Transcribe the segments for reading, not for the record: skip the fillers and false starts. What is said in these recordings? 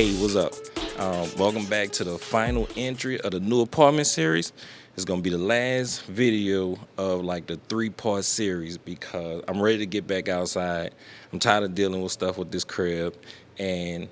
Hey, what's up? Welcome back to the final entry of the new apartment series. It's gonna be the last video of like the 3-part series because I'm ready to get back outside. I'm tired of dealing with stuff with this crib, and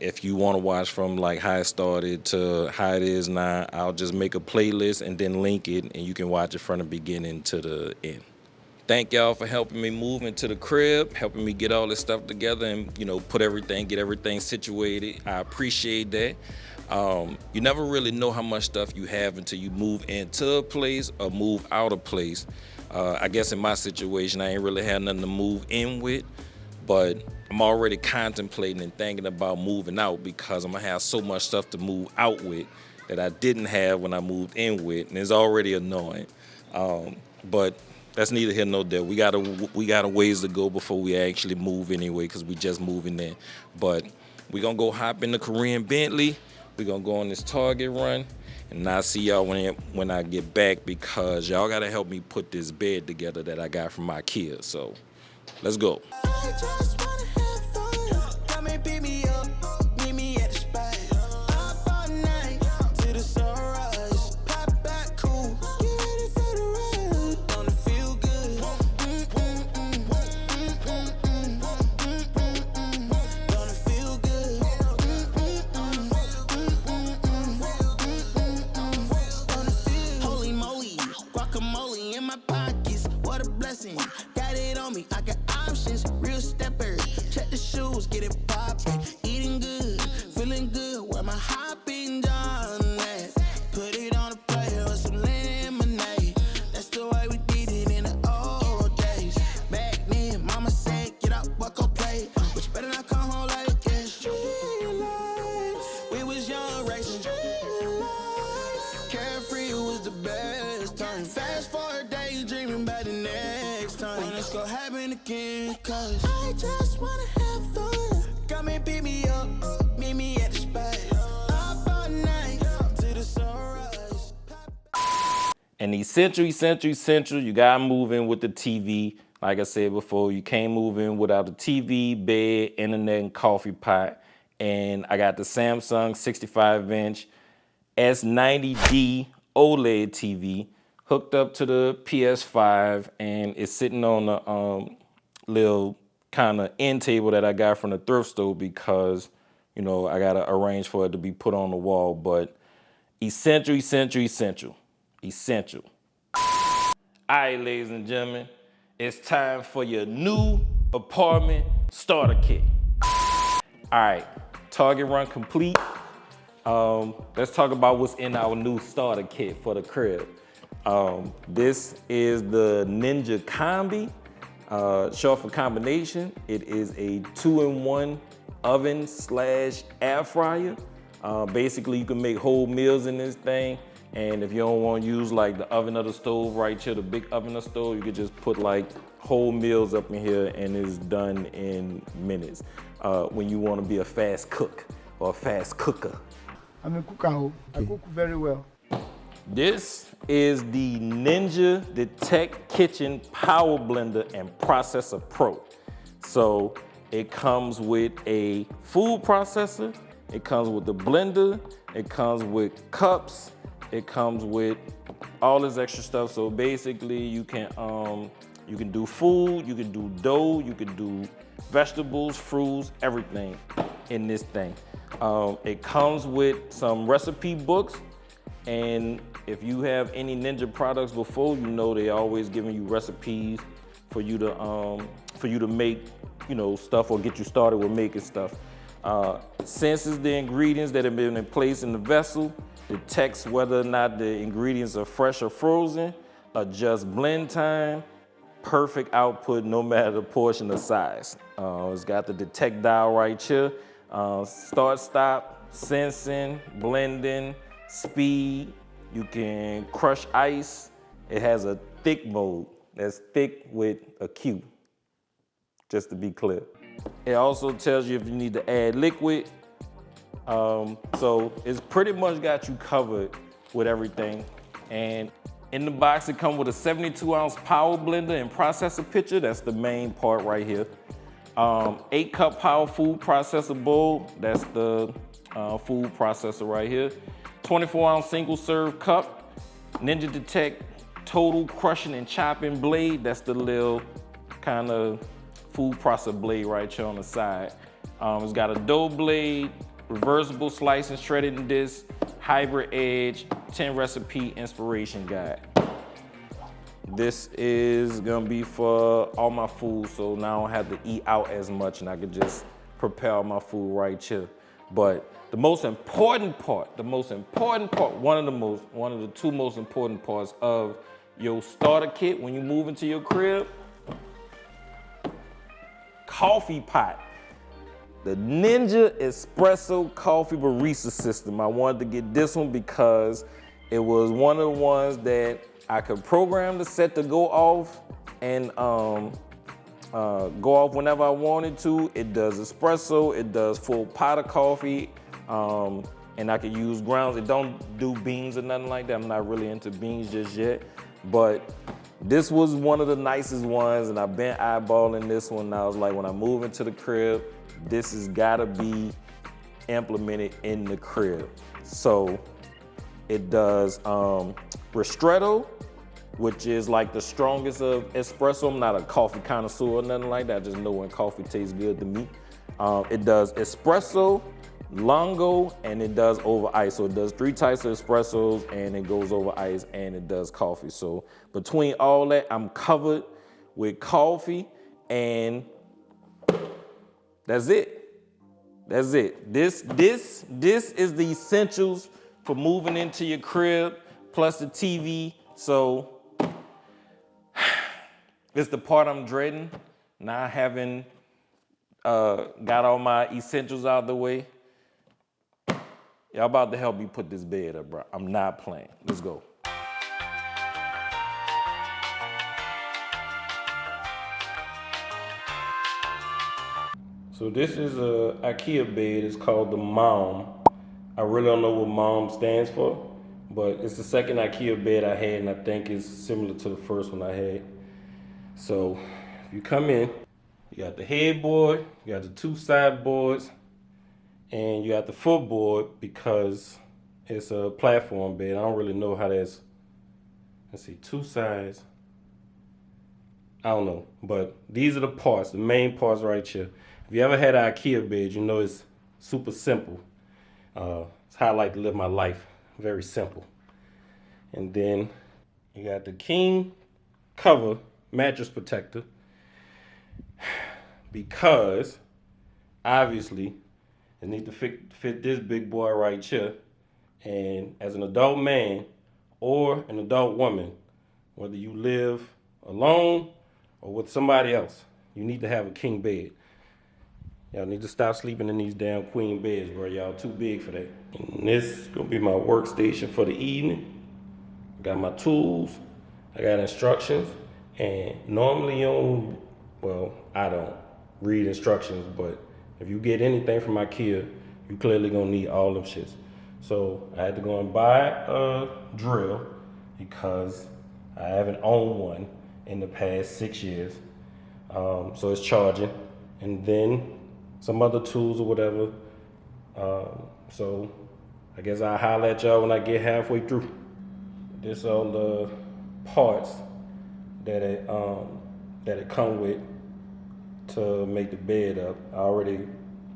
if you want to watch from like how it started to how it is now, I'll just make a playlist and then link it, and you can watch it from the beginning to the end. Thank y'all for helping me move into the crib, helping me get all this stuff together and, get everything situated. I appreciate that. You never really know how much stuff you have until you move into a place or move out of place. I guess in my situation, I ain't really had nothing to move in with, but I'm already contemplating and thinking about moving out because I'm gonna have so much stuff to move out with that I didn't have when I moved in with, and it's already annoying. But that's neither here nor there. We got a ways to go before we actually move anyway, because we just moving in. But we gonna go hop in the Korean Bentley. We gonna go on this Target run, and I'll see y'all when I get back, because y'all gotta help me put this bed together that I got from IKEA. So let's go. Got it on me, I got options, real stepper. Check the shoes, get it poppin'. Eating good, feeling good, where my hopping done at. Put it on a plate with some lemonade. That's the way we did it in the old days. Back then, mama said, get up, walk on play. But you better not come home like this. We was young, racing. Carefree was the best time. Fast forward days, dreaming about the next time. When it's gonna happen again, cause I just wanna have fun. Come and pick me up, meet me at the spot. Up all night, to the sunrise. And essential, you gotta move in with the TV. Like I said before, you can't move in without a TV, bed, internet, and coffee pot. And I got the Samsung 65-inch S90D OLED TV hooked up to the PS5, and it's sitting on the little kind of end table that I got from the thrift store because, I gotta arrange for it to be put on the wall. But essential. All right, ladies and gentlemen, it's time for your new apartment starter kit. All right, Target run complete. Let's talk about what's in our new starter kit for the crib. This is the Ninja Combi, short for combination. It is a 2-in-1 oven/air fryer. Basically, you can make whole meals in this thing. And if you don't want to use like the oven of the stove right here, the big oven of the stove, you could just put like whole meals up in here and it's done in minutes. When you want to be a fast cook or a fast cooker. I'm a cook. I cook very well. This is the Ninja Detect Kitchen Power Blender and Processor Pro. So it comes with a food processor, it comes with the blender, it comes with cups, it comes with all this extra stuff. So basically you can do food, you can do dough, you can do vegetables, fruits, everything in this thing. It comes with some recipe books, and if you have any Ninja products before, they always giving you recipes for you to make, stuff or get you started with making stuff. Senses the ingredients that have been in place in the vessel, detects whether or not the ingredients are fresh or frozen, adjusts blend time, perfect output no matter the portion or size. It's got the detect dial right here. Start, stop, sensing, blending, speed. You can crush ice. It has a thick mode. That's thick with a Q, just to be clear. It also tells you if you need to add liquid. So it's pretty much got you covered with everything. And in the box, it comes with a 72-ounce power blender and processor pitcher. That's the main part right here. 8-cup power food processor bowl. That's the food processor right here. 24-ounce single serve cup. Ninja Detect total crushing and chopping blade. That's the little kind of food processor blade right here on the side. It's got a dough blade, reversible slicing, shredding disc, hybrid edge, 10 recipe inspiration guide. This is gonna be for all my food, so now I don't have to eat out as much and I can just prepare all my food right here. But the most important part, one of the two most important parts of your starter kit when you move into your crib, coffee pot. The Ninja Espresso Coffee Barista System. I wanted to get this one because it was one of the ones that I could program the set to go off and go off whenever I wanted to. It does espresso, it does full pot of coffee, and I could use grounds. It don't do beans or nothing like that. I'm not really into beans just yet, but this was one of the nicest ones, and I've been eyeballing this one. And I was like, when I move into the crib, this has gotta be implemented in the crib. So it does ristretto, which is like the strongest of espresso. I'm not a coffee connoisseur or nothing like that. I just know when coffee tastes good to me. It does espresso, lungo, and it does over ice. So it does 3 types of espressos, and it goes over ice, and it does coffee. So between all that, I'm covered with coffee, and that's it. That's it. This is the essentials for moving into your crib, plus the TV. So it's the part I'm dreading, not having got all my essentials out of the way. Y'all about to help me put this bed up, bro. I'm not playing. Let's go. So this is a IKEA bed. It's called the Mom. I really don't know what Mom stands for, but it's the second IKEA bed I had, and I think it's similar to the first one I had. So if you come in, you got the headboard, you got the 2 sideboards, and you got the footboard because it's a platform bed. I don't really know how that's, let's see, 2 sides. I don't know, but these are the parts, the main parts right here. If you ever had an IKEA bed, you know it's super simple. It's how I like to live my life, very simple. And then you got the king cover mattress protector because obviously it needs to fit this big boy right here. And as an adult man or an adult woman, whether you live alone or with somebody else, you need to have a king bed. Y'all need to stop sleeping in these damn queen beds, bro. Y'all too big for that. And this is gonna be my workstation for the evening. I got my tools, I got instructions, and normally I don't read instructions, but if you get anything from IKEA, you clearly gonna need all them shits. So I had to go and buy a drill because I haven't owned one in the past 6 years. So it's charging. And then some other tools or whatever. So I guess I'll holler at y'all when I get halfway through. This all the parts that it come with to make the bed up. I already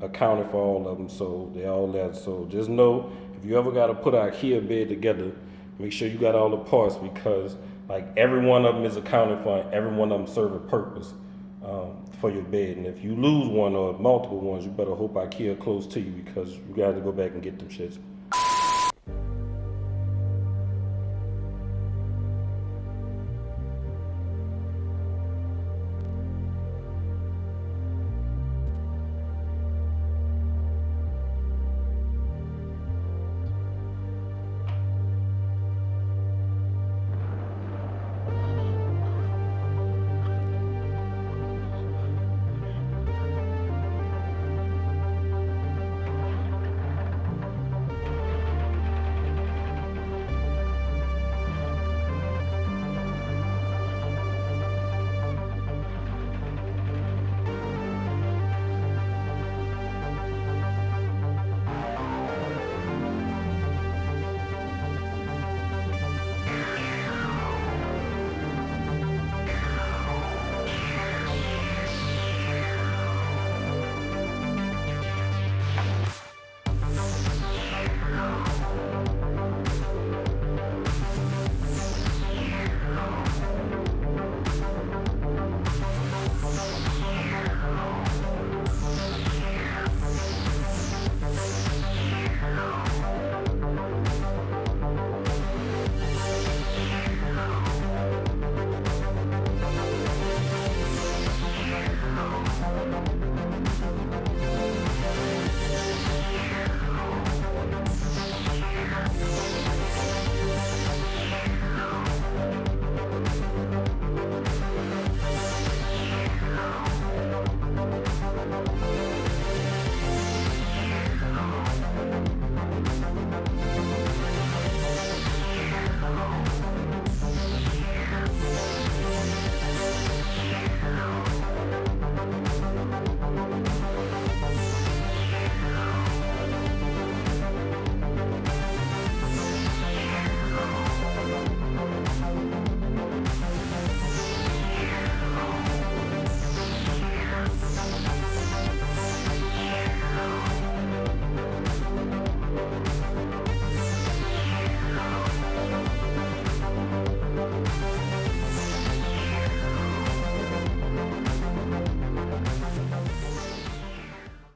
accounted for all of them, so they all there. So just know if you ever got to put an IKEA bed together, make sure you got all the parts because like every one of them is accounted for and every one of them serve a purpose for your bed. And if you lose one or multiple ones, you better hope IKEA close to you because you got to go back and get them shits.